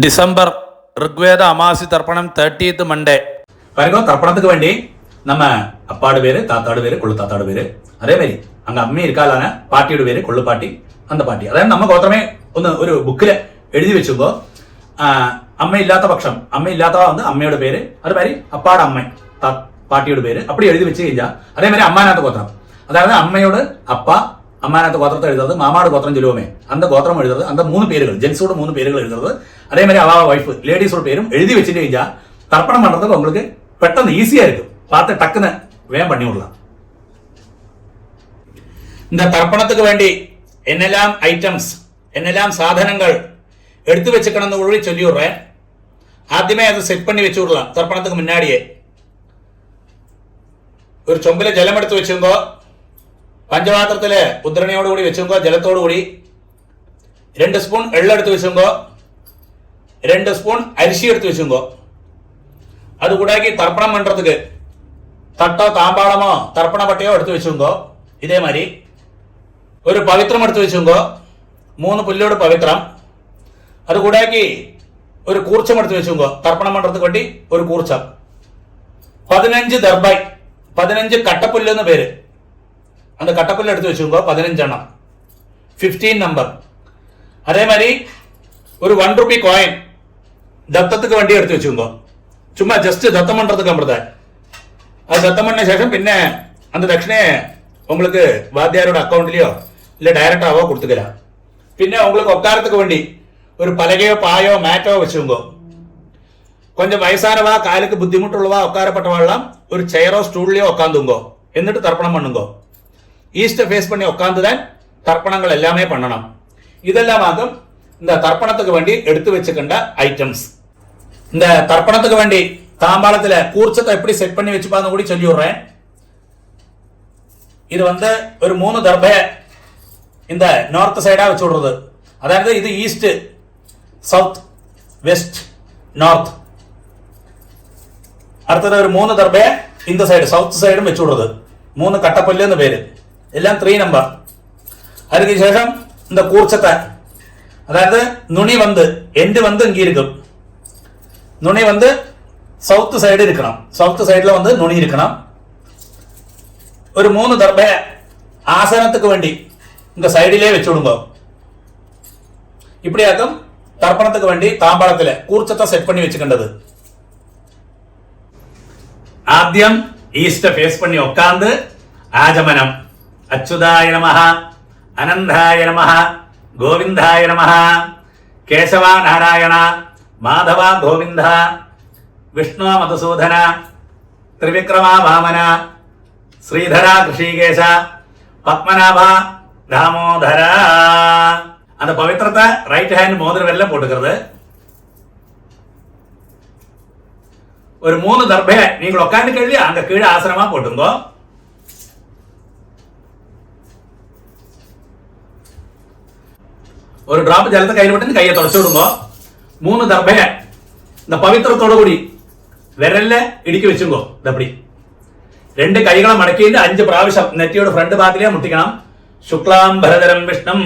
December Rigveda Amasi தர்ப்பணம் 30th Monday பாருங்க. தர்ப்பணத்துக்கு வேண்டி நம்ம அப்பாடு பேரு, தாத்தாடு பேரு, கொள்ளு தாத்தாடு பேரு, அதே மாதிரி அங்க அம்மி இருக்காளான பாட்டியோட பேரு கொள்ளு பாட்டி, அந்த പാട്ടി. അതായത് നമ്മ ഗോത്രമേ ഒന്ന് ഒരു ബുക്കില് എഴുതി വെച്ചുമ്പോ അമ്മയില്ലാത്ത പക്ഷം, അമ്മയില്ലാത്തവ வந்து അമ്മയുടെ പേര്, അതുമാതിരി അപ്പാടെ അമ്മ പാട്ടിയുടെ പേര് அப்படி எழுதி வச்சு കഴിഞ്ഞാൽ അതേമാതിരി അമ്മാനാത്ത ഗോത്രം, അതായത് അമ്മയോട് അപ്പ, അമ്മാനാത്ത ഗോത്രത്തെ എഴുതുന്നത്, മാമാട് ഗോത്രം ചൊല്ലുവോമേ அந்த ഗോത്രം എഴുതുന്നത്, அந்த 3 പേരുകൾ ஜென்ஸோட 3 പേരുകൾ എഴുതുന്നത്, அதே மாதிரி அவ வைஃப் லேடிஸோட பேரும் எழுதி வச்சுட்டு കഴിഞ്ഞാൽ தர்ப்பணம் பண்றதுக்கு உங்களுக்கு பெட்டன்னு ஈஸியா இருக்கும். பார்த்து டக்குன்னு வேகம் பண்ணி விடலாம். இந்த தர்ப்பணத்துக்கு வேண்டி என்னெல்லாம் ஐட்டம்ஸ், என்னெல்லாம் சாதனங்கள் எடுத்து வச்சுக்கணும்னு கூட சொல்லி விடுறேன். ஆദ്യമേ அதை செட் பண்ணி வச்சு விடலாம். தர்ப்பணத்துக்கு முன்னாடியே ഒരു ചൊമ്പിലെ ജലം എടുത്ത് വെച്ചുങ്കോ, പഞ്ചപാത്രത്തില് ഉദ്രണയോടുകൂടി വെച്ചുങ്കോ, ജലത്തോടുകൂടി 2 സ്പൂൺ എള്ളം എടുത്ത് വെച്ചുങ്കോ, 2 സ്പൂൺ അരിശി എടുത്ത് വെച്ചുങ്കോ. അതുകൂടാക്കി തർപ്പണം പண்றதுக்கு തട്ടോ താമ്പാളമോ തർപ്പണ പട്ടയോ എടുത്ത് വെച്ചുങ്കോ. ഇതേമാതിരി ഒരു പവിത്രം എടുത്ത് വെച്ചുങ്കോ, 3 പുല്ലോട് പവിത്രം. അതുകൂടാക്കി ഒരു കൂർച്ചം എടുത്ത് വെച്ചുങ്കോ, തർപ്പണം പண்றதுக்கு വേണ്ടി ഒരു കൂർച്ചം. 15 ദർബൈ, 15 കട്ടപ്പുല്ല് എന്ന് പേര്. அந்த கட்டப்புல்ல எடுத்து வச்சுக்கோ, 15 எണ്ണം, 15 நம்பர். அதே மாதிரி ஒரு 1 ரூபி காயின் தத்தத்துக்கு வேண்டி எடுத்து வச்சுக்கோ. சும்மா ஜஸ்ட் தத்தம் பண்றதுக்கு அப்புறம் அது தத்தம் பண்ண சேஷம் பின்ன அந்த தட்சிணையை உங்களுக்கு வாத்தியாரோட அக்கௌண்ட்லயோ இல்ல டைரக்டாவோ கொடுத்துக்கலாம். பின்ன உங்களுக்கு உட்காரத்துக்கு வேண்டி ஒரு பலகையோ பாயோ மேட்டோ வச்சுக்கோ. கொஞ்சம் வயசானவா, காலுக்கு புத்திமுட்டுள்ளவா, உட்காரப்பட்டவாள்லாம் ஒரு சேரோ ஸ்டூல்லையோ உட்காந்துங்கோ. എന്നിട്ട് தர்ப்பணம் பண்ணுங்கோ. ஈஸ்ட ஃபேஸ் பண்ணி உட்காந்துதான் தர்ப்பணங்கள் எல்லாமே பண்ணணும். இதெல்லாம் ஆகும் இந்த தர்ப்பணத்துக்கு வேண்டி எடுத்து வச்சுக்கின்ற ஐட்டம்ஸ். இந்த தர்ப்பணத்துக்கு வேண்டி தாம்பாளத்துல கூர்ச்சத்தை எப்படி செட் பண்ணி வச்சுப்பான்னு கூட சொல்லி விடுறேன். இது வந்து ஒரு 3 தர்பைய இந்த நார்த் சைடா வச்சு விடுறது. அதாவது இது ஈஸ்ட், சவுத், வெஸ்ட், நார்த். അടുത്തത് ഒരു 3 ദർബയെ இந்த സൈഡ് സൗത്ത് സൈഡും വെച്ചു വിടുന്നത്. 3 കട്ടപ്പല്ല് എന്ന് പേര്, എല്ലാം 3 നമ്പർ. அதுக்கு ശേഷം இந்த கூர்ச்சத்தை, அதாவது நுனி வந்து எண்டு வந்து இங்கே இருக்கும். நுனி வந்து சவுத் சைடு இருக்கணும். சவுத் சைடுல வந்து நுனி இருக்கணும். ஒரு 3 தர்பய ஆசனத்துக்கு வேண்டி இந்த சைடிலே வச்சு விடுங்க. இப்படியாக்கும் தர்ப்பணத்துக்கு வேண்டி தாம்பாளத்துல கூர்ச்சத்தை செட் பண்ணி வச்சுக்கின்றது. ആദ്യം ഈസ്റ്റ് ഫേസ് പണി ഉക്കാന്ത് ആചമനം. അച്യുതായ നമഃ, അനന്തായ നമഃ, ഗോവിന്ദായ നമഃ, കേശവ നാരായണ, മാധവ ഗോവിന്ദ, വിഷ്ണു മധുസൂദന, ത്രിവിക്രമ വാമന, ശ്രീധര ഋഷികേശ, പത്മനാഭ தாமோதர. அந்த பவித்திரத்தை ரைட் ஹேண்ட் மோதிர வெல்ல போட்டுக்கிறது. ஒரு 3 தர்பையை நீங்கள் உட்காந்து கழுவி அங்க கீழே ஆசனமா போட்டுங்கோ. ஒரு டிராப் ஜலத்தை கையில் விட்டு கையை தொடச்சு விடுங்க. 3 தர்பையை இந்த பவித்திரத்தோட கூடி விரல்ல இடிக்க வச்சுங்கோ. அப்படி 2 கைகளை மடக்கிட்டு 5 പ്രാവശ്യം നെറ്റിയോട് ഫ്രണ്ട് ഭാഗത്തിലേ മുട്ടിക്കണം. ശുക്ലാം ഭരതരം വിഷ്ണം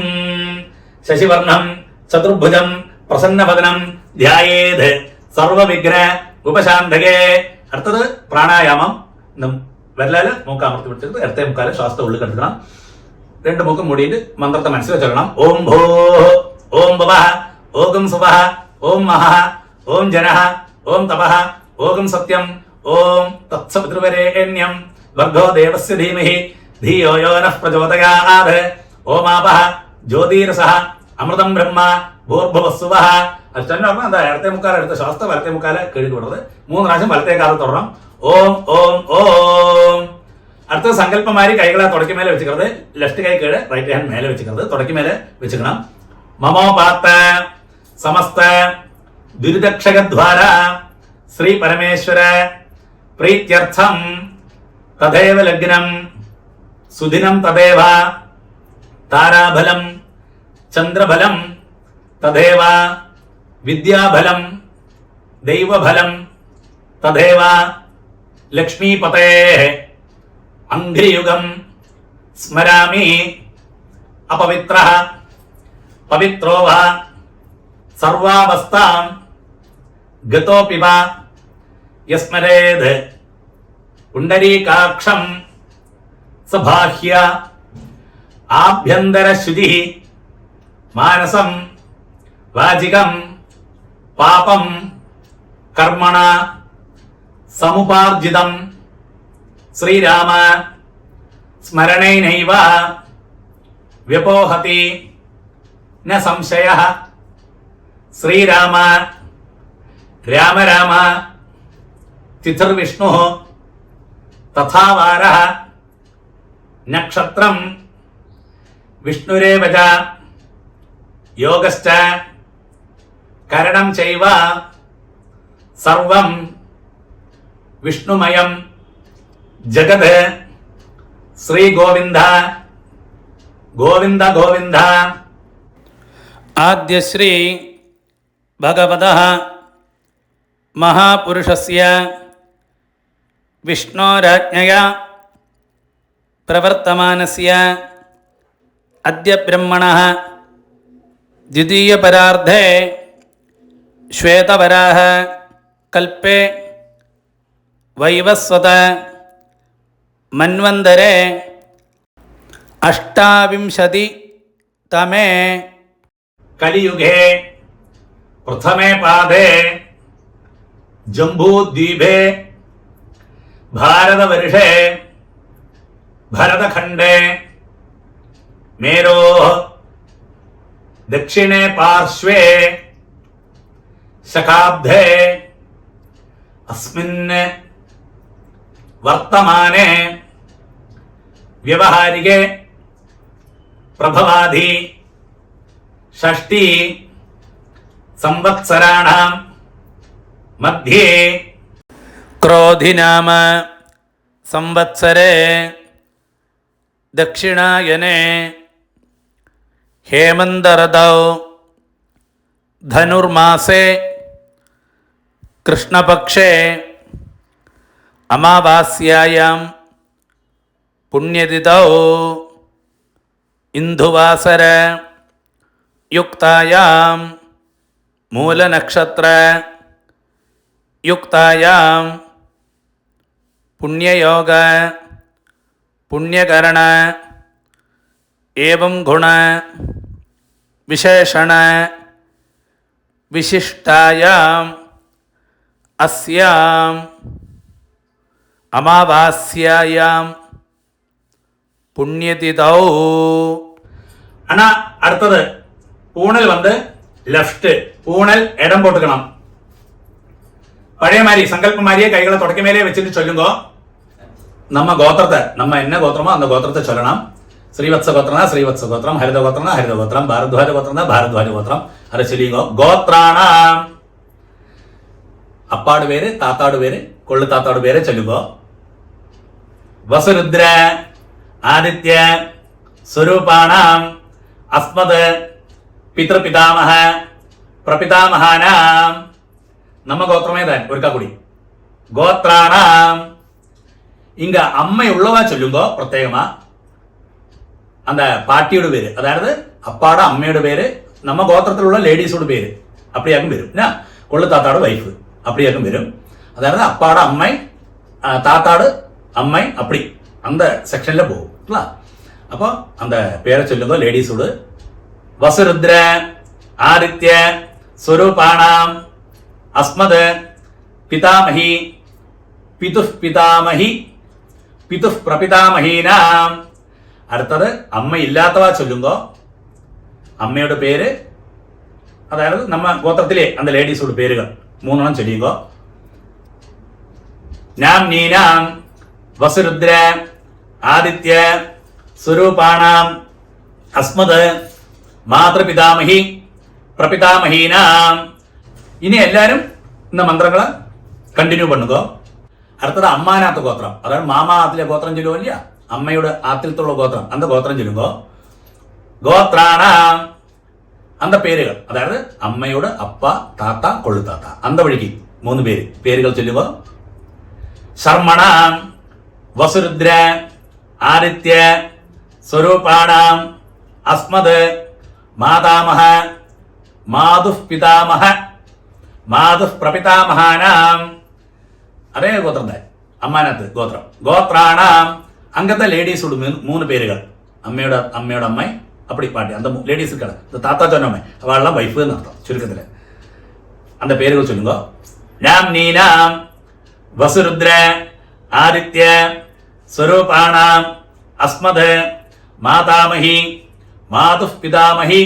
ശശിവർണം ചതുർഭുജം പ്രസന്നവദനം ധ്യായേത് സർവവിഘ്ന ഉപശാന്തകേ. അടുത്തത് പ്രാണായാമം. വിരലാല് മൂക്ക് അമർത്തി പിടിച്ചിട്ട് ഇടത്തെ മുക്കാല് ശ്വാസത്തെ ഉള്ളിൽ കെടുക്കണം. 2 മൂക്ക് മൂടിയിട്ട് മന്ത്രത്തെ മനസ്സിൽ വെച്ചോളണം. ഓം ഭോ, ഓം ഭവഃ, ഓം സുവഃ, ഓം മഹഃ, ഓം ജനഃ, ഓം തപഃ, ഓം സത്യം, ഓം തത്സവിതൃവരേണ്യം ഭർഗോ ദേവസ്യ ധീമഹി ധിയോ യോ നഃ പ്രചോദയാത്. ഓമാപഃ ജ്യോതിരസഃ അമൃതം ബ്രഹ്മ ഭൂർഭുവസ്സുവഃ. അഷ്ടന്റെ പറഞ്ഞാൽ എന്താ, ഇടത്തെ മുക്കാല എടുത്ത ശ്വാസത്തെ വലത്തെ മുക്കാല കഴുകി വിടുന്നത്. 3 പ്രാവശ്യം വലത്തെ കാലത്ത് തുടരണം. ഓം ഓം ഓം. അടുത്ത സങ്കല്പമാരി കൈകളെ തുടക്കി മേലെ വെച്ചിരുന്നത്. ലെഫ്റ്റ് കൈ കീഴ്, റൈറ്റ് ഹാൻഡ് മേലെ വെച്ചിരുന്നത്, തുടക്കി മേലെ വെച്ചിക്കണം. മമോപാത്ത സമസ്ത ദുരിതക്ഷകദ്വാര ശ്രീ പരമേശ്വര പ്രീത്യർത്ഥം തഥൈവ ലഗ്നം സുദിനം തഥൈവ താരാബലം ചന്ദ്രബലം തഥൈവ വിദ്യാബലം ദൈവബലം തഥൈവ ലക്ഷ്മീപതേ അംഘ്രിയുഗം സ്മരാമി. അപവിത്രഃ പവിത്രോ വ സർവാവസ്ഥാം ഗതോപിവ യസ്മരേത് പുണ്ടരീകാക്ഷം സബാഹ്യ ആഭ്യന്തരശുചി മാനസം വാചികം പാപം കർമ്മണ സമുപാർജിതം ശ്രീരാമ സ്മരണേനൈവ വ്യപോഹതി ന സംശയഃ. ശ്രീരാമ രാമ രാമ തിഥിർവിഷ്ണു തഥാ വാരഃ നക്ഷത്രം വിഷ്ണുരേവ ച യോഗശ്ച കരണം ചൈവ സർവം വിഷ്ണുമയം ജഗത്. ശ്രീഗോവിന്ദ ഗോവിന്ദ ഗോവിന്ദ. ആദ്യശ്രീ ഭഗവതഃ മഹാപുരുഷസ്യ വിഷ്ണോരാജ്ഞയാ പ്രവർത്തമാനസ്യ അദ്യ ബ്രഹ്മണഃ ദ്വിതീയപരാർദ്ധേ ശ്വേതവരാഹ കൽപ്പേ വൈവസ്വത മന്വന്തരേ അഷ്ടാവിംശതിതമേ കലിയുഗേ പ്രഥമേ പാദേ ജംബൂദ്വീപേ ഭാരതവർഷേ ഭരതഖണ്ഡേ മേരോः ദക്ഷിണേ പാർശ്വേ ശകാബ്ദേ അസ്മിൻ വർത്തമാനേ വ്യവഹാരികേ പ്രഭവാധി ഷഷ്ടി സംവത്സരാണാം മധ്യേ ക്രോധിനാമ സംവത്സരേ ദക്ഷിണായനെ ഹേമന്തരതൗ ധനുർമാസേ കൃഷ്ണപക്ഷേ അമാവാസ്യായാം പുണ്യതിഥൗ ഇന്ദുവാസര യുക്തായാം മൂലനക്ഷത്ര യുക്തായാം പുണ്യയോഗ പുണ്യകരണ ഏവം ഗുണ വിശേഷണ വിശിഷ്ടായാം അസ്യാം അമാവാസ്യായാം പുണ്യതിഥൗ. ஆனா அடுத்தது பூணல் வந்து லெஃப்ட், பூணல் இடம் போட்டுக்கணும். பழைய மாதிரி சங்கல்ப மாதிரியே கைகளை தொடக்க மேலே வச்சுட்டு சொல்லுங்க. நம்ம கோத்திரத்தை, நம்ம என்ன கோத்திரமோ அந்த கோத்திரத்தை சொல்லணும். ஸ்ரீவத்ச கோத்திரம்னா ஸ்ரீவத்ச கோத்திரம், ஹரித கோத்திரம்னா ஹரித கோத்திரம், பாரத்வாஜ கோத்திரம்னா பாரத்வாஜ கோத்திரம். அதை சொல்லிங்க. கோத்ராணாம் அப்பாடு பேரு, தாத்தாடு பேரு, கொள்ளு தாத்தாடு பேரை சொல்லுங்க. வசுருத்ர ஆதித்ய സ്വരൂപാണാം അസ്മത് പിതൃപിതാമഹ പ്രപിതാമഹാനാം. നമ്മ ഗോത്രമേതാൻ ഒരിക്കൽ കൂടി. ഗോത്രാണാം ഇങ്ക അമ്മയുള്ളവ ചൊല്ലുമ്പോ പ്രത്യേകമാ அந்த பாட்டியோட பேரு, அதாவது அப்பாட அம்மையோட பேரு, நம்ம கோத்திரத்தில் உள்ள லேடிஸோட பேரு அப்படியாகும் வரும். கொள்ளு தாத்தாடு வைஃப் அப்படியாகும் வரும். அதாவது அப்பாட அம்மை, தாத்தாடு அம்மை, அப்படி அந்த செக்ஷன்ல போகும். அப்போ அந்த பேரை சொல்லுங்க லேடிஸோடு. வசுருத்ர ஆதித்ய ஸ்வரூபாணாம் அஸ்மத் பிதாமஹி பிதுः பிதாமஹி பிதுः பிரபிதாமஹீனாம். അടുത്തത് അമ്മ ഇല്ലാത്തവ ചൊല്ലുമ്പോ അമ്മയുടെ പേര്, അതായത് നമ്മ ഗോത്രത്തിലെ അന്ത ലേഡീസോട് പേരുകൾ മൂന്നെണ്ണം ചൊല്ലിയുമ്പോ നാം നീനാം വസുരുദ്ര ആദിത്യ സ്വരൂപാണാം അസ്മത് മാതൃപിതാമഹി പ്രപിതാമഹീനാം. ഇനി എല്ലാരും ഇന്ന മന്ത്രങ്ങള് കണ്ടിന്യൂ പണ്ണുക. അടുത്തത് അമ്മാനാത്ത ഗോത്രം, അതായത് മാമാ ആത്തിലെ ഗോത്രം ചൊല്ലുവോ ഇല്ല, അമ്മയുടെ ആത്തിലത്തുള്ള ഗോത്രം അന്ത ഗോത്രം ചൊല്ലുമ്പോ ഗോത്രാണാം അന്ത പേരുകൾ, അതായത് അമ്മയുടെ അപ്പ, താത്ത, കൊള്ളുതാത്ത, അന്ത വഴിക്ക് മൂന്ന് പേരുകൾ ചൊല്ലുമ്പോ ശർമ്മണാം വസുരുദ്ര ആദിത്യ സ്വരൂപാണാം അസ്മത് മാതാമഹ മാതുഃ പിതാമഹ മാതുഃ പ്രപിതാമഹാനാം അതേ ഗോത്രത്തെ അമ്മാനത്ത് ഗോത്രം ഗോത്രാണാം അംഗത്തെ ലേഡീസ് ഉള്ളു 3 പേരുകൾ അമ്മയുടെ അമ്മ அப்படி பாட்டி அந்த லேடிஸ் இருக்காங்க இந்த தாத்தா சொன்னோமே அவள்லாம் வைஃப்னு அர்த்தம் சுருக்கத்தில் அந்த பேர்கள் சொல்லுங்க நாம் நீனாம் வசுருத்ர ஆதித்ய ஸ்வரூபாணாம் அஸ்மத் மாதாமஹி மாதுः பிதாமஹி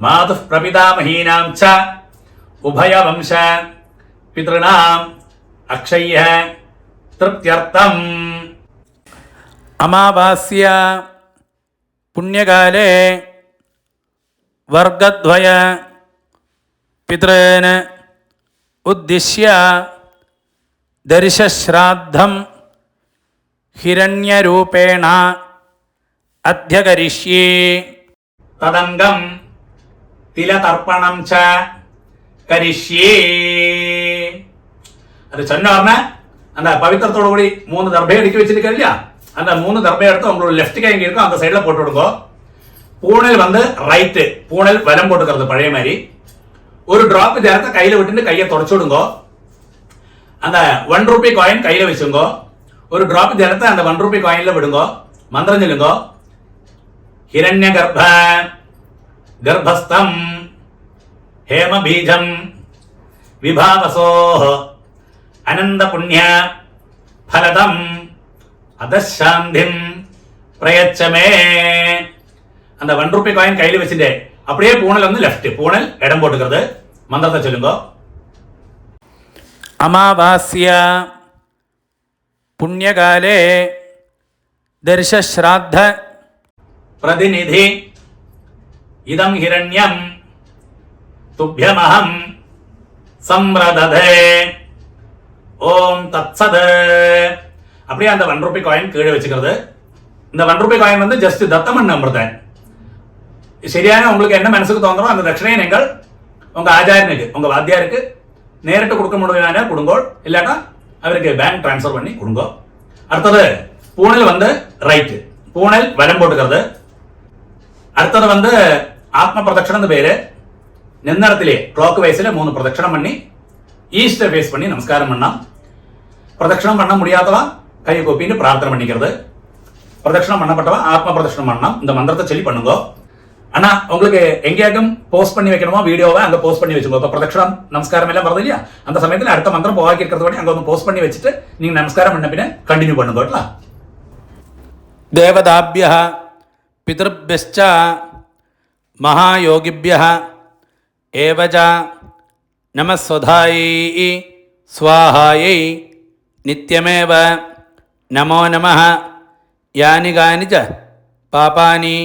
மாதுः பிரபிதாமஹீனாம் ச உபயவம்ச பித்ருணாம் அக்ஷய்ய திருப்தியர்த்தம் അമാവാസ്യ പുണ്യകാലേ വർഗദ്വയ പിതॄൻ ഉദ്ദിശ്യ ദർശശ്രാദ്ധം ഹിരണ്യരൂപേണ അധ്യകരിഷ്യേ തദംഗം തിലതർപ്പണം ച കരിഷ്യേ അത് சொன்ன உடனே அந்த பவித்திரத்தோட கூடி 3 தர்பை அடுக்கி வச்சிருக்கேன் இல்லையா அந்த 3 தர்பை எடுத்து உங்களோட லெஃப்ட் கை எங்க இருக்கும் அந்த சைடுல போட்டு விடுங்க பூணல் வந்து ரைட் பூணல் வலம் போட்டுக்கிறது பழைய மாதிரி ஒரு டிராப் ஜலத்தை கையில விட்டுட்டு கையை தொடச்சு விடுங்க அந்த 1 ரூபி காயின் கையில வச்சுங்க ஒரு டிராப் ஜலத்தை அந்த 1 ரூபி காயின்ல விடுங்க மந்திரம் சொல்லுங்க हिरण्य गर्भ गर्भस्थम हेम बीजम विभावसो अनंद पुण्य फलदम अदशांधिम प्रयच्छमे அந்த 1 ரூபி காயின் கையில வச்சிட்டே அப்படியே பூணல் வந்து லெஃப்ட் பூணல் இடம் போட்டுக்கிறது மந்திரத்தை சொல்லுங்க അമാവാസ്യ പുണ്യകാലേ ദർശശ്രാദ്ധ प्रतिनिधि इदं हिरण्यं तुभ्यमहं संव्रदधे ओम तत्सद அப்படியே அந்த 1 ரூபி காயின் கீழே வச்சுக்கிறது இந்த 1 ரூபி காயின் வந்து ஜஸ்ட் தத்தமன் நம்புறேன் சரியான உங்களுக்கு என்ன மனசுக்கு தோன்றோ அந்த தட்சணையை நீங்கள் உங்க ஆச்சாரியனுக்கு உங்க வாத்தியாருக்கு நேரிட்டு கொடுக்க முடியுமானா கொடுங்கோ இல்லாட்டா அவருக்கு பேங்க் ட்ரான்ஸ்ஃபர் பண்ணி கொடுங்கோ அடுத்தது பூணல் வந்து ரைட் பூணல் வலம் போட்டுக்கிறது അടുത്തത് வந்து ஆத்ம பிரதட்சணம் பேரு நின்னடத்திலே கிளாக் வைஸ்ல 3 பிரதட்சணம் பண்ணி ஈஸ்ட் ஃபேஸ் பண்ணி நமஸ்காரம் பண்ணலாம் பிரதட்சணம் பண்ண முடியாதவா கை கூப்பிட்டு பிரார்த்தனை பண்ணிக்கிறது பிரதட்சணம் பண்ணப்பட்டவா ஆத்ம பிரதட்சணம் பண்ணலாம் இந்த மந்திரத்தை சொல்லி பண்ணுங்க ஆனா உங்களுக்கு எங்கேயாகும் போஸ்ட் பண்ணி வைக்கணுமோ வீடியோவை அங்க போஸ்ட் பண்ணி வச்சுக்கோ இப்ப பிரதட்சணம் நமஸ்காரம் எல்லாம் வருது இல்லையா அந்த சமயத்துல அடுத்த மந்திரம் போவாக்கி இருக்கிறது வரை அங்க வந்து போஸ்ட் பண்ணி வச்சுட்டு நீங்க நமஸ்காரம் பண்ண பின்ன கண்டினியூ பண்ணுங்க ദേവതാഭ്യഃ പിതൃഭ്യശ്ച മഹായോഗിഭ്യഃ ഏവച നമസ്വധായൈ സ്വാഹായൈ നിത്യമേവ നമോ നമഃ യാനി കാനി ച പാപാനി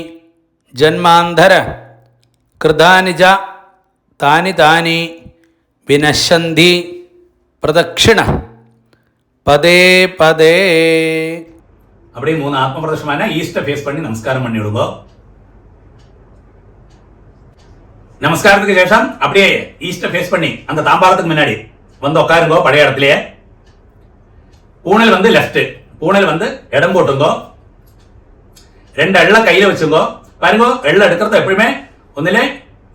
ജന്മാന്തര കൃതാനി ച താനി താനി വിനശ്യന്തി പ്രദക്ഷിണ പദേ പദേ அப்படியே 3 ஆத்ம பிரதட்சணமான ஈஸ்ட ஃபேஸ் பண்ணி நமஸ்காரம் பண்ணி விடுங்க நமஸ்காரத்துக்கு சேஷம் அப்படியே ஈஸ்ட ஃபேஸ் பண்ணி அந்த தாம்பாளத்துக்கு முன்னாடி வந்து உட்காருங்க பழைய இடத்துலயே பூணல் வந்து லெஃப்ட் பூணல் வந்து இடம் போட்டுங்க 2 எள்ள கையில வச்சுங்க பாருங்க எள்ள எடுக்கிறது எப்பவுமே ஒന്നിலே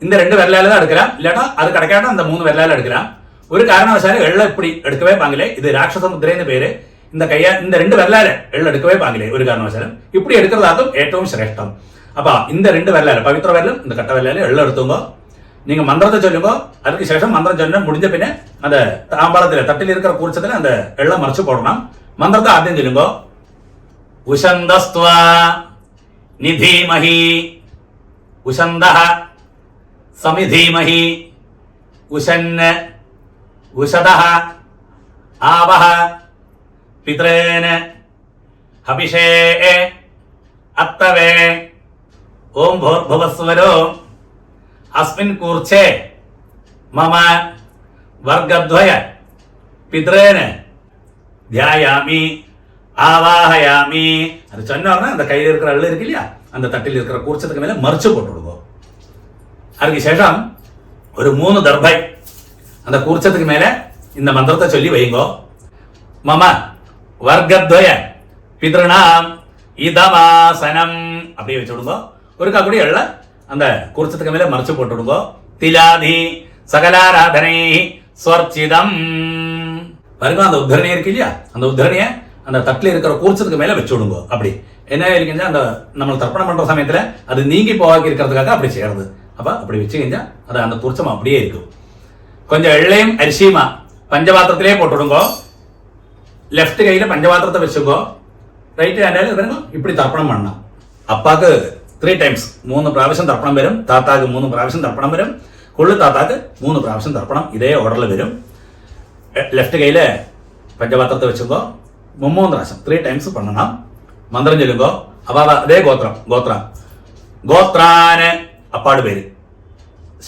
இந்த 2 விரலால தான் எடுக்கலாம் இல்லாட்டா அது கிடைக்காட்டா அந்த 3 விரலால எடுக்கலாம் ஒரு காரணவசாலும் எள்ள இப்படி எடுக்கவே பாங்களே இது ராட்சச முத்திரைன்னு பேரு இந்த கையா இந்த 2 விரலால எள்ள எடுக்கவே பாங்களே ஒரு காரணவசாலும் இப்படி எடுக்கிறதாகும் ഏറ്റവും ശ്രേഷ്ഠം அப்ப இந்த 2 விரலால பவித்திர விரலும் இந்த கட்ட விரலால எள்ள எடுத்துங்க நீங்க மந்திரத்தை சொல்லுங்க அதுக்கு சேஷம் மந்திரம் சொன்ன முடிஞ்ச பின்ன அந்த தாம்பாளத்துல தட்டில் இருக்கிற கூர்ச்சத்துல அந்த எள்ள மறைச்சு போடணும் மந்திரத்தை ஆദ്യം சொல்லுங்க உஷந்தஸ்த்வா நிதீமஹி உஷந்தஹ சமிதீமஹி உஷன்ன உஷதஹ ஆவஹ पितॄन् हविषे अत्तवे ओम भूर्भुवस्वरो अस्मिन् कूर्चे मम वर्गद्वय पितॄन् ध्यायामि ஆவாஹயாமி அது சொன்னோம்னா அந்த கையில் இருக்கிற அள்ளு இருக்கு இல்லையா அந்த தட்டில் இருக்கிற கூர்ச்சத்துக்கு மேல மறைச்சு போட்டு விடுவோம் அதுக்கு சேஷம் ஒரு 3 தர்பை அந்த கூர்ச்சத்துக்கு மேல இந்த மந்திரத்தை சொல்லி வைங்கோ மம வர்க்கத்வய பித்ருணாம் இதமாசனம் அப்படியே வச்சு விடுங்க ஒரு காக்கூடி எள்ள அந்த கூர்ச்சத்துக்கு மேல மறைச்சு போட்டு விடுங்க திலாதி சகலாராதனை ஸ்வர்ச்சிதம். பாருங்க, அந்த உத்தரணி இருக்கு இல்லையா, அந்த உத்தரணியை அந்த தட்டில் இருக்கிற கூர்ச்சத்துக்கு மேல வச்சு விடுங்க. அப்படி என்ன இருக்குங்க, அந்த நம்ம தர்ப்பணம் பண்ற சமயத்துல அது நீங்கி போவாக்கி இருக்கிறதுக்காக அப்படி செய்யறது. அப்ப அப்படி வச்சு செஞ்சா அது அந்த கூர்ச்சம் அப்படியே இருக்கும். கொஞ்சம் எள்ளையும் அரிசியுமா பஞ்சபாத்திரத்திலே போட்டு விடுங்க. லெஃப்ட் கையில பஞ்சபாத்திரத்தை வச்சுக்கோ, ரைட் ஹேண்டில் വരുമ്പോ இப்படி തർപ്പണം பண்ணണം. അപ്പാക്ക് 3 times 3 പ്രാവശ്യം തർപ്പണം വരും, താത്താക്ക് 3 പ്രാവശ്യം തർപ്പണം വരും, കൊള്ളു താത്താക്ക് 3 പ്രാവശ്യം തർപ്പണം ഇതേ ഓർഡറിൽ വരും. ലെഫ്റ്റ് കൈയില് പഞ്ചപാത്രത്തെ വെച്ചുമ്പോ 3 പ്രാവശ്യം 3 times பண்ணണം. മന്ത്രം ചൊല്ലുമ്പോ അപ്പൊ അതേ ഗോത്രാന് അപ്പാട് പേര്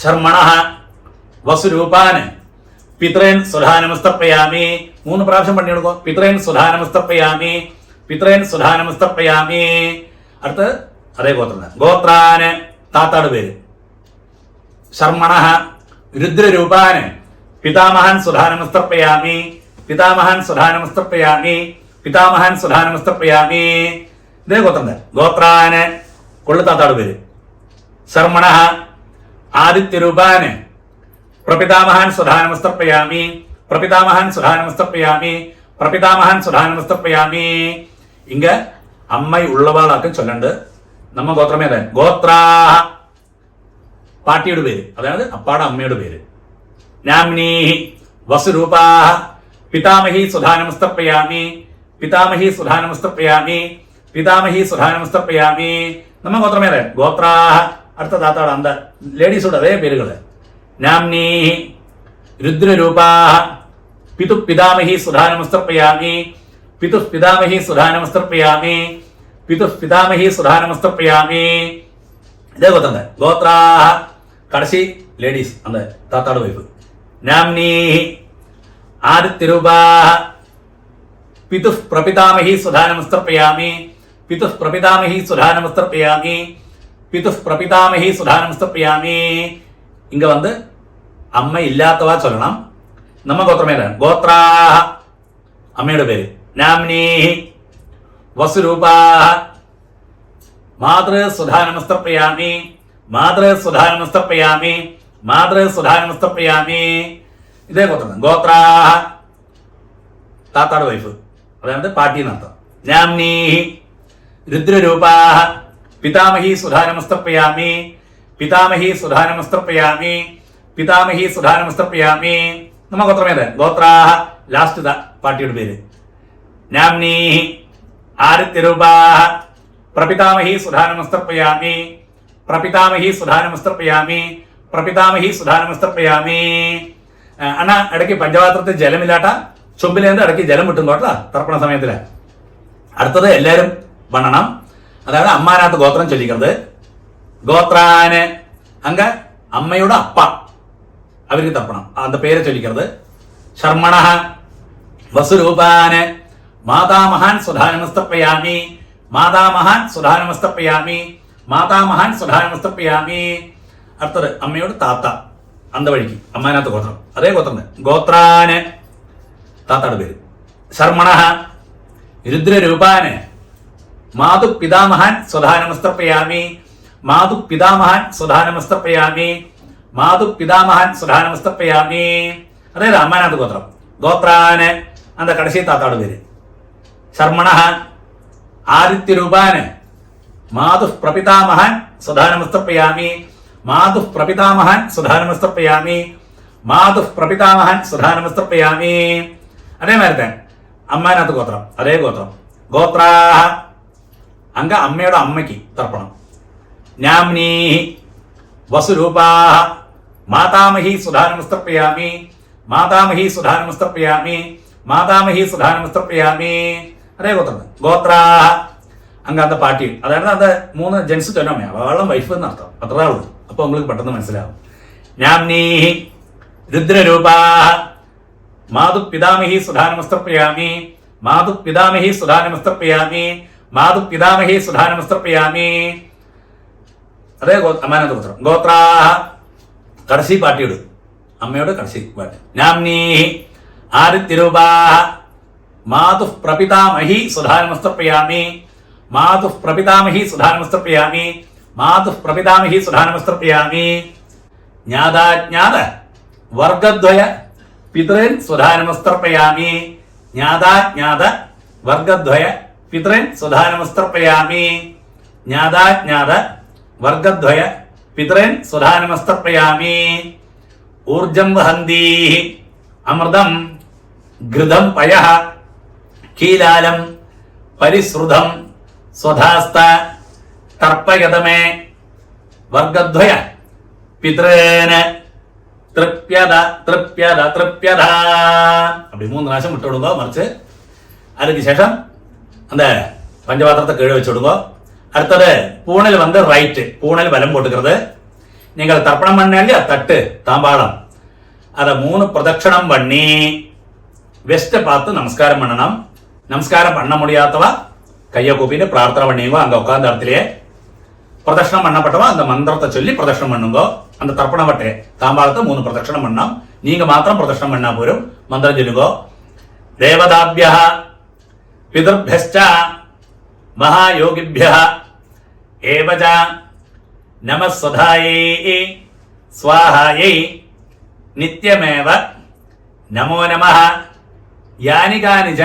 ശർമ്മണഃ വസുരൂപാന് പിതൃൻ സുധാനമസ്തർപ്പയാമി 3 പ്രാവശ്യം പണി കൊടുക്കോ. പിതൃൻ സുധാനമസ്തർപ്പയാമി, പിതൃൻ സുധാനമസ്തർപ്പയാമി. അടുത്ത് അതേ ഗോത്രാന് താത്താട് പേര് ശർമ്മണഃ രുദ്രരൂപാന് പിതാമഹൻ സുധാനമസ്തർപ്പയാമി, പിതാമഹൻ സുധാനമസ്തർപ്പയാമി, പിതാമഹൻ സുധാനമസ്തർപ്പയാമി. ഇതേ ഗോത്രാന് കൊള്ളു താത്താട് പേര് ശർമ്മണഃ ആദിത്യരൂപാന് പ്രപിതാമഹൻ സുധാനമസ്തർപ്പയാമി, പ്രപിതാമഹൻ സുധാനമസ്തർപ്പയാമി, പ്രപിതാമഹൻ സുധാനമസ്തർപ്പയാമി. ഇങ്ങ അമ്മ ഉള്ളവാളാക്കും ചൊല്ലണ്ട്. നമ്മ ഗോത്രമേ അതെ ഗോത്രാഹ പാട്ടിയുടെ പേര്, അതായത് അപ്പാടെ അമ്മയുടെ പേര്. നാംനീഹി വസുരൂപാഹ പിതാമഹി സുധാനമസ്തർപ്പയാമി, പിതാമഹി സുധാനമസ്തർപ്പയാമി, പിതാമഹി സുധാനമസ്തർപ്പയാമി. നമ്മ ഗോത്രമേ അതെ ഗോത്രാഹ. അടുത്ത താത്താട് അന്ത ലേഡീസോട് അതേ പേരുകള്. നാംനീഹി രുദ്രരൂപാഹ പിതു പിതാമഹി സുധാനമസ്തർപ്പയാമി, പിതു പിതാമഹി സുധാനമസ്തർപ്പയാമി, പിതു പിതാമഹി സുധാനമസ്തർപ്പയാമി. ഇതേ ഗോത്രാഹ. കടശി ലേഡീസ് അന്ത താത്താട് വൈഫ്. നാംനീഹി ആദിത്യരൂപാഹ പിതു പ്രപിതാമഹി സുധാനമസ്തർപ്പയാമി, പിതു പ്രപിതാമഹി സുധാനമസ്തർപ്പയാമി, പിതു പ്രപിതാമഹി സുധാനമസ്തർപ്പയാമി. ഇങ്ങ വന്ന് അമ്മ ഇല്ലാത്തവ ചൊല്ലണം. നമ്മ ഗോത്രമേതാണ് ഗോത്രാഹ അമ്മയുടെ പേര്. നാംനീഹി വസുരൂപാഹ മാതൃ സുധാനമസ്തർപ്പയാമി, മാതൃ സുധാനമസ്തർപ്പയാമി, മാതൃ സുധാനമസ്തർപ്പയാമി. ഇതേ ഗോത്രാഹ താത്താട് വൈഫ്, അതായത് പാട്ടി എന്നർത്ഥം. നാംനീഹി രുദ്രരൂപാഹ പിതാമഹി സുധാനമസ്തർപ്പയാമി, പിതാമഹി സുധാനമസ്തർപ്പയാമി, പിതാമഹി സുധാനമസ്തർപ്പയാമി. നമ്മ ഗോത്രമേത് ഗോത്രാഹ. ലാസ്റ്റ് പാട്ടിയുടെ പേര് നാംനീഹി ആദിത്യരൂപാഹ പ്രപിതാമഹി സുധാനമസ്തർപ്പയാമി, പ്രപിതാമഹി സുധാനമസ്തർപ്പയാമി, പ്രപിതാമഹി സുധാനമസ്തർപ്പയാമി. അണ്ണ ഇടയ്ക്ക് പഞ്ചപാത്രത്തിൽ ജലമില്ലാട്ട ചുമ്പിലേന്ന് ഇടയ്ക്ക് ജലം വിട്ടും കേട്ടോ തർപ്പണ സമയത്തില്. അടുത്തത് എല്ലാവരും വണ്ണണം, അതാണ് അമ്മാനകത്ത് ഗോത്രം ചൊല്ലിക്കുന്നത്. ഗോത്രാന് അങ്ക അമ്മയുടെ അപ്പ അവർക്ക് തർപ്പണം, அந்த പേര് ചൊല്ലിക്കുന്നത്. ശർമ്മണഃ വസുരൂപാന് മാതാമഹാൻ സുധാനമസ്തർപ്പയാമി, മാതാമഹാൻ സുധാനമസ്തർപ്പയാമി, മാതാമഹാൻ സുധാനമസ്തർപ്പയാമി. അടുത്തത് അമ്മയോട് താത്ത അന്ത വഴിക്ക് അമ്മാനകത്ത് ഗോത്രം, അതേ ഗോത്രം ഗോത്രാന് താത്താട് പേര്. ശർമ്മണഃ രുദ്രരൂപാന് മാതു പിതാമഹാൻ സുധാനമസ്തർപ്പയാമി, മാതു പിതാമഹാൻ സുധാനമസ്തർപ്പയാമി, മാതു പിതാമഹാൻ സുധാനമസ്തർപ്പയാമി. അതായത് അമ്മാനകത്ത് ഗോത്രം ഗോത്രാന് അന്ത കടശി താത്താട് പേര്. ശർമ്മണഃ ആദിത്യരൂപാന് മാതു പ്രപിതാമഹാൻ സുധാനമസ്തർപ്പയാമി, മാതു പ്രപിതാമഹാൻ സുധാനമസ്തർപ്പയാമി, മാതു പ്രപിതാമഹാൻ സുധാനമസ്തർപ്പയാമി. അതേമാതിരി അമ്മാനകത്ത് ഗോത്രം, അതേ ഗോത്രം ഗോത്രാഹ അങ്ക അമ്മയുടെ അമ്മയ്ക്ക് തർപ്പണം. നാംനീഹി വസുരൂപാഹ മാതാമഹി സുധാനമസ്തർപ്പയാമി, മാതാമഹി സുധാനമസ്തർപ്പയാമി, മാതാമഹി സുധാനമസ്തർപ്പയാമി. അതേ ഗോത്രം ഗോത്രാഹ അങ്ക അന്ത പാട്ടി, അതായത് അത് 3 ജെൻസ് ചൊല്ലമ്മ അവളും വൈഫ് എന്നർത്ഥം, അത്ര ആള്. അപ്പൊ உங்களுக்கு പെട്ടെന്ന് മനസ്സിലാവും. നാംനീഹി രുദ്രരൂപാഹ മാതു പിതാമഹി സുധാനമസ്തർപ്പയാമി, മാതു പിതാമഹി സുധാനമസ്തർപ്പയാമി, മാതു പിതാമഹി സുധാനമസ്തർപ്പയാമി. അതേ അമ്മാനകത്ത് ഗോത്രം ഗോത്രാഹ. കടശി പാട്ടിയോട് അമ്മയോട് കടശി പാട്ട്. നാംനീഹി ആദിത്യരൂപാഹ മാതു പ്രപിതാമഹി സുധാനമസ്തർപ്പയാമി, മാതു പ്രപിതാമഹി സുധാനമസ്തർപ്പയാമി, മാതു പ്രപിതാമഹി സുധാനമസ്തർപ്പയാമി. ജ്ഞാതാജ്ഞാത വർഗദ്വയ പിതൃൻ സ്വധാനമസ്തർപ്പയാമി. ജ്ഞാതാജ്ഞാത വർഗദ്വയ പിതൃൻ സ്വധാനമസ്തർപ്പയാമി. ജ്ഞാതാജ്ഞാത വർഗദ്വയ പിതൃൻ സ്വധാനമസ്തർപ്പയാമി. ഊർജം വഹന്തി അമൃതം ഘൃതം പയഃ കീലാലം പരിശ്രുതം സ്വധാസ്ത തർപ്പയതമേ വർഗദ്വയ പിതൃന് തൃപ്യത തൃപ്യത തൃപ്യത. அப்படி 3 പ്രാവശ്യം விட்டு விடுங்க. மறைச்சு அதுக்கு சேஷம் அந்த பஞ்சபாத்திரத்தை கீழே வச்சு விடுங்க. அடுத்தது பூணல் வந்து ரைட்டு, பூணல் வலம் போட்டுக்கிறது. நீங்கள் தர்ப்பணம் பண்ண இல்லையா தட்டு தாம்பாளம், அதை 3 பிரதட்சணம் பண்ணி வெஸ்ட்டை பார்த்து நமஸ்காரம் பண்ணணும். நமஸ்காரம் பண்ண முடியாதவா கையை கூப்பிட்டு பிரார்த்தனை பண்ணிங்கோ. அங்கே உட்கார்ந்த இடத்துலயே பிரதட்சணம் பண்ணப்பட்டவா அந்த மந்திரத்தை சொல்லி பிரதட்சணம் பண்ணுங்கோ. அந்த தர்ப்பண வட்டை தாம்பாளத்தை 3 பிரதட்சணம் பண்ணோம். நீங்க மாத்திரம் பிரதட்சணம் பண்ணா போரும். மந்திரம் சொல்லுங்கோ. தேவதாபிய பிதர்பியஸ்ச மகாயோகிபிய ஏவச நமஸ்வதாயை ஸ்வாஹாயை நித்யமேவ நமோ நமः. யானி கானிச்ச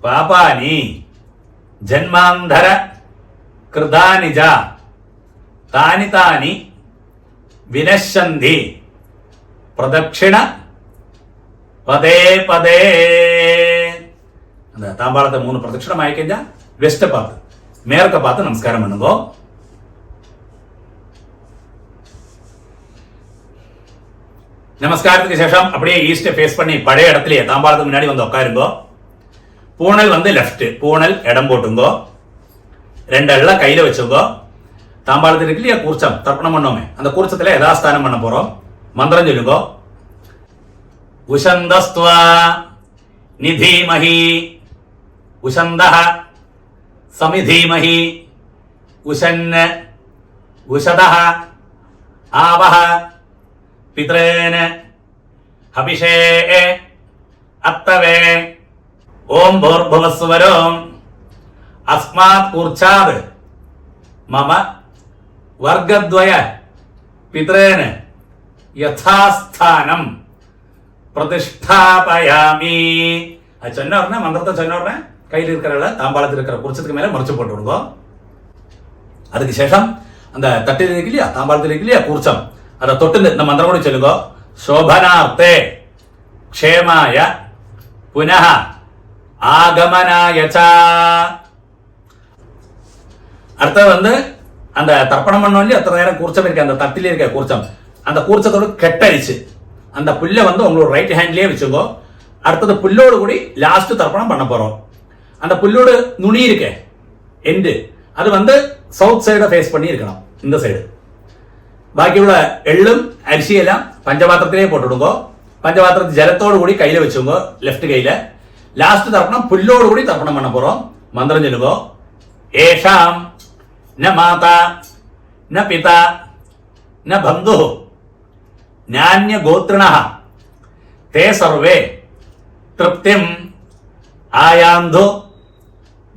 பாபானி ஜன்மாந்தர கிருதானி ச தானி தானி வினஷ்யந்தி பிரதட்சிண பதே பதே. அந்த தாம்பாளத்தை 3 பிரதட்சிணம் ஆயிக்கஞ்சா வெஸ்ட்டை பார்த்து மேற்க பார்த்து நமஸ்காரம் பண்ணுங்க. நமஸ்காரத்துக்கு சேஷம் அப்படியே ஈஸ்ட ஃபேஸ் பண்ணி பழைய இடத்துலயே தாம்பாளத்துக்கு முன்னாடி வந்து உட்காருங்கோ. பூணல் வந்து லெஃப்ட், பூணல் இடம் போட்டுங்கோ. 2 எல்லாம் கையில வச்சுங்கோ. தாம்பாளத்தில் இருக்கு இல்லையா கூர்ச்சம் தர்ப்பணம் பண்ணோமே, அந்த கூர்ச்சத்துல யதாஸ்தானம் பண்ண போறோம். மந்திரம் சொல்லுங்கோ. உஷந்தஸ்துவா நிதீமஹி உஷந்தஹ சமிதீமஹி உஷன்ன உஷதஹ ஆவஹ பித்ரேன ஹபிஷே அத்தவே. ஓம் பூர்புவஸ்வரம் அஸ்மாத் கூர்ச்சாத் மம வர்க்கத்வய பித்ரேன யதாஸ்தானம் பிரதிஷ்டாபயாமி. அது சொன்ன உடனே மந்திரத்தை சொன்ன உடனே கையில் இருக்கிற தாம்பாளத்தில் இருக்கிற குர்ச்சத்துக்கு மேல மறைச்சு போட்டு விடுங்க. அதுக்கு சேஷம் அந்த தட்டில் இருக்கு இல்லையா தாம்பாளத்தில் இருக்கு இல்லையா கூர்ச்சம், அதை தொட்டு இந்த மந்திரம் கூட சொல்லுங்க. சோபனார்த்தே க்ஷேமாய புனः ஆகமனாய ச. அடுத்தது வந்து அந்த தர்ப்பணம் பண்ணோம் இல்லையா அத்தனை நேரம் கூர்ச்சம் இருக்கு அந்த தட்டில இருக்க கூர்ச்சம், அந்த கூர்ச்சத்தோடு கெட்டரிச்சு அந்த புல்லை வந்து உங்களோட ரைட் ஹேண்ட்லயே வச்சுக்கோ. அடுத்தது புல்லோடு கூடி லாஸ்ட் தர்ப்பணம் பண்ண போறோம். அந்த புல்லோடு நுனி இருக்க எண்டு அது வந்து சவுத் சைட ஃபேஸ் பண்ணி இருக்கணும், இந்த சைடு. பாக்கியுள்ள எள்ளும் அரிசியெல்லாம் பஞ்சபாத்திரத்திலே போட்டுடுங்க. பஞ்சபாத்திரத்து ஜலத்தோடு கூடி கையில வச்சுங்க லெஃப்ட் கையில. லாஸ்ட் தர்ப்பணம் புல்லோடு கூடி தர்ப்பணம் பண்ண போறோம். மந்திரம் சொல்லுங்க. ஏஷாம் ந மாதா ந பிதா ந பந்து ஞான்ய கோத்ரிணः தே சர்வே திருப்திம் ஆயாந்து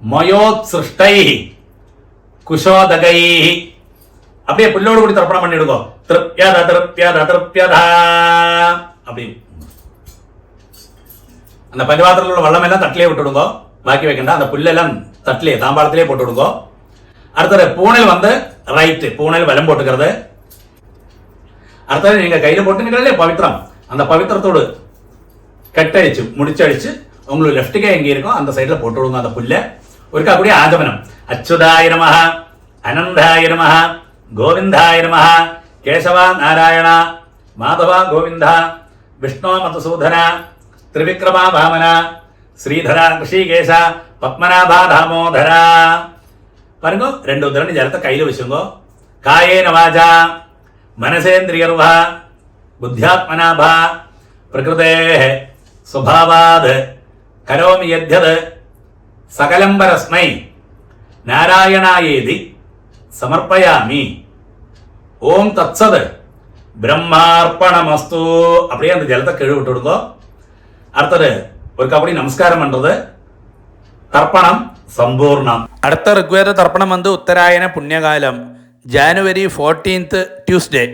மயோத்சிருஷ்டைः குஷோதகைः. அப்படியே புல்லோடு கூடி தர்ப்பணம் பண்ணிடுங்க. திருப்யத திருப்யத திருப்யதா. அப்படி அந்த பஞ்சபாத்திரத்தில் உள்ள வெள்ளம் எல்லாம் தட்டிலே விட்டுடுங்க. பாக்கி வைக்கண்டா அந்த புல்லெல்லாம் தட்டிலே தாம்பாளத்திலே போட்டு விடுங்க. அடுத்தது பூணல் வந்து ரைட்டு, பூணல் வலம் போட்டுக்கிறது. அடுத்தது நீங்க கையில போட்டுக்கிறதே பவித்திரம், அந்த பவித்திரத்தோடு கட்டடிச்சு முடிச்சடிச்சு உங்களுக்கு லெஃப்ட் கை எங்க இருக்கும் அந்த சைடுல போட்டு விடுங்க அந்த புல்ல. ஒருக்கா கூடிய ஆஜமனம். அச்சுதாய நமஹ அனந்தாய நமஹ கோவிந்தாய நமஹ கேசவா நாராயண மாதவா கோவிந்தா விஷ்ணு மதுசூதன திரிவிக்ரமா வாமன ஸ்ரீதர ரிஷிகேஷ பத்மநாபா தாமோதரா. பாருங்க 2 உதரணி ஜலத்தை கையில வச்சுங்க. காயேன வாஜா மனசேந்திரியர்வா புத்தியாத்மனாபா பிரகிருதே சுபாவாத் கரோமி யத்யத் சகலம்பரஸ்மை நாராயணாயேதி சமர்ப்பயாமி. ஓம் தத்சத் பிரம்மார்ப்பணமஸ்து. அப்படியே அந்த ஜலத்தை கீழே விட்டு விடுங்க. அடுத்தது ஒரு கபடி நமஸ்காரம் பண்றது. தர்ப்பணம் சம்பூர்ணம். അടുത്ത ഋഗ്വേദ തർപ്പണം വന്ന് ഉത്തരായന പുണ്യകാലം ജാനുവരി 14th ട്യൂസ്ഡേ.